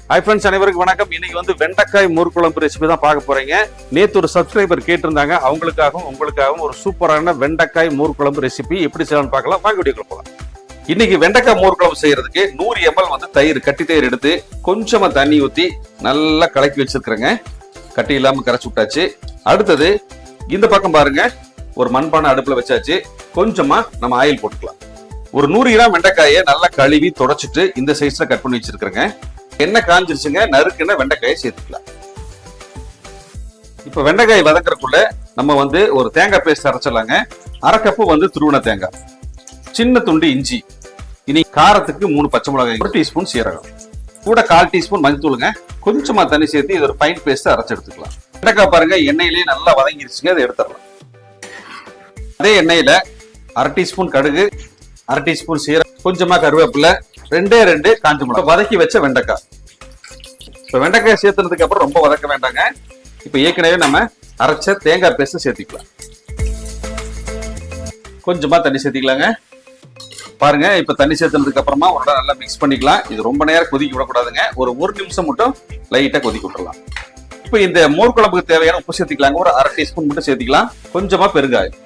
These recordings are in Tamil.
ஹாய் ஃப்ரெண்ட்ஸ், அனைவருக்கும் வணக்கம். இன்னைக்கு வந்து வெண்டைக்காய் மோர் குழம்பு ரெசிபி தான் பார்க்க போறீங்க. நேற்று ஒரு சப்ஸ்கிரைபர் கேட்டிருந்தாங்க. அவங்களுக்காகவும் உங்களுக்காகவும் ஒரு சூப்பரான வெண்டைக்காய் மோர் குழம்பு ரெசிபி எப்படி செய்யலாம்னு பார்க்கலாம். வாங்க வீடியோக்குள்ள போகலாம். இன்னைக்கு வெண்டைக்காய் மோர் குழம்பு செய்யறதுக்கு 100 ml வந்து தயிர், கட்டி தயிர் எடுத்து கொஞ்சமா தண்ணி ஊற்றி நல்லா கலக்கி வச்சிருக்கிறேங்க. கட்டி இல்லாம கரைச்சி விட்டாச்சு. அடுத்தது இந்த பக்கம் பாருங்க, ஒரு மண்பானை அடுப்புல வச்சாச்சு. கொஞ்சமா நம்ம ஆயில் போட்டுக்கலாம். ஒரு 100 கிராம் வெண்டைக்காயை நல்லா கழுவி தொடச்சிட்டு இந்த சைஸ்ல கட் பண்ணி வச்சிருக்கிறேங்க. எண்ணெய் காஞ்சிருச்சுங்க, நறுக்குன்னு வெண்டைக்காயை சேர்த்துக்கலாம். இப்ப வெண்டைக்காய் வதக்குறதுக்குள்ள நம்ம வந்து ஒரு தேங்காய் பேஸ்ட் அரைச்சிடலாங்க. 1/2 கப்பு வந்து துருவன தேங்காய், சின்ன துண்டு இஞ்சி, இனி காரத்துக்கு 3 பச்சை மிளகாய், 1 டீஸ்பூன் சீரகம், கூட 1/4 டீஸ்பூன் மஞ்சத்தூளுங்க. கொஞ்சமா தண்ணி சேர்த்து இது ஒரு ஃபைன் பேஸ்ட் அரைச்சு எடுத்துக்கலாம். வெண்டைக்காய் பாருங்க எண்ணெயிலேயே நல்லா வதங்கிருச்சுங்க, அதை எடுத்துடலாம். அதே எண்ணெயில 1/2 டீஸ்பூன் கடுகு, 1/2 டீஸ்பூன் சீரகம், கொஞ்சமா கருவேப்பிலை, 2 காஞ்ச மிளகாய், வதக்கி வச்ச வெண்டைக்காய். இப்ப வெண்டைக்காய் சேர்த்துனதுக்கு அப்புறம் ரொம்ப வதக்க வேண்டாங்க. இப்ப ஏற்கனவே நம்ம அரைச்ச தேங்காய் பேஸ்ட் சேர்த்திக்கலாம். கொஞ்சமா தண்ணி சேர்த்திக்கலாங்க. பாருங்க, இப்ப தண்ணி சேர்த்துனதுக்கு அப்புறமா ஒரு நல்லா மிக்ஸ் பண்ணிக்கலாம். இது ரொம்ப நேரம் கொதிக்க விடக்கூடாதுங்க. ஒரு 1 நிமிஷம் மட்டும் லைட்டா கொதிக்க விட்டுறலாம். இப்ப இந்த மோர் குழம்புக்கு தேவையான உப்பு சேர்த்திக்கலாங்க. ஒரு 1/2 டீஸ்பூன் மட்டும் சேர்த்திக்கலாம். கொஞ்சமா பெருங்காயம்.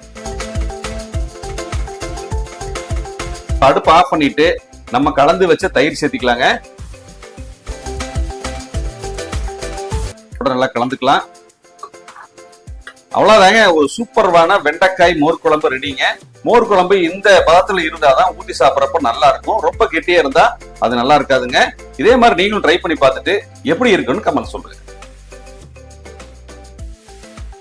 அடுப்பு ஆஃப் பண்ணிட்டு நம்ம கலந்து வச்ச தயிர் சேர்த்திக்கலாங்க. நல்லா கலந்துக்கலாம். அவ்வளவுதாங்க, ஒரு சூப்பர்வான வெண்டைக்காய் மோர் குழம்பு ரெடிங்க. மோர் குழம்பு இந்த பதத்துல இருந்தாதான் ஊத்தி சாப்பிடறப்ப நல்லா இருக்கும். ரொம்ப கெட்டியா இருந்தா அது நல்லா இருக்காதுங்க. இதே மாதிரி நீங்களும் ட்ரை பண்ணி பார்த்துட்டு எப்படி இருக்குன்னு கமெண்ட் சொல்லுங்க.